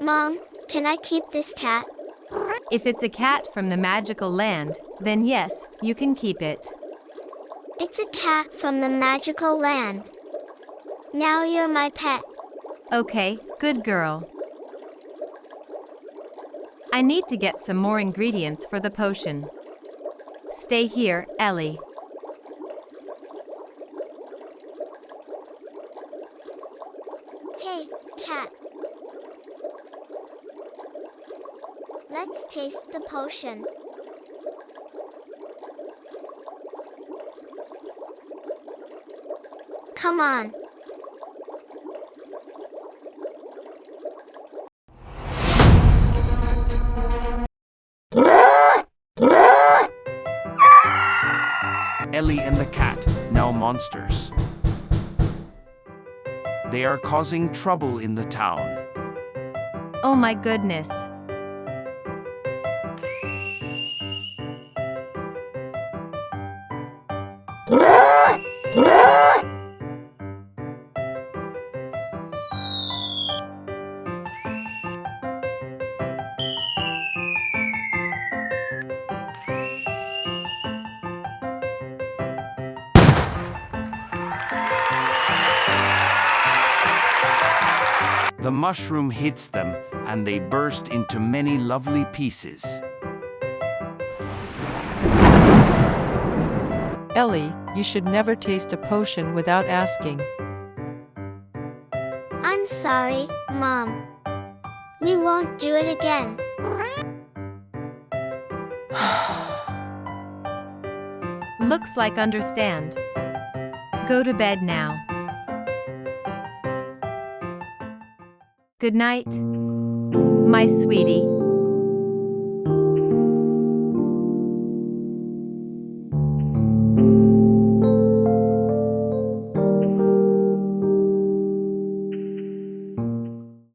Mom, can I keep this cat? If it's a cat from the magical land, then yes, you can keep it. It's a cat from the magical land. Now you're my pet. Okay, good girl. I need to get some more ingredients for the potion. Stay here, Ellie. Hey, cat. Let's taste the potion. Come on. Ellie and the cat, now monsters. They are causing trouble in the town. Oh my goodness. The mushroom hits them, and they burst into many lovely pieces. Ellie, you should never taste a potion without asking. I'm sorry, Mom. We won't do it again. Looks like understand. Go to bed now. Good night, my sweetie.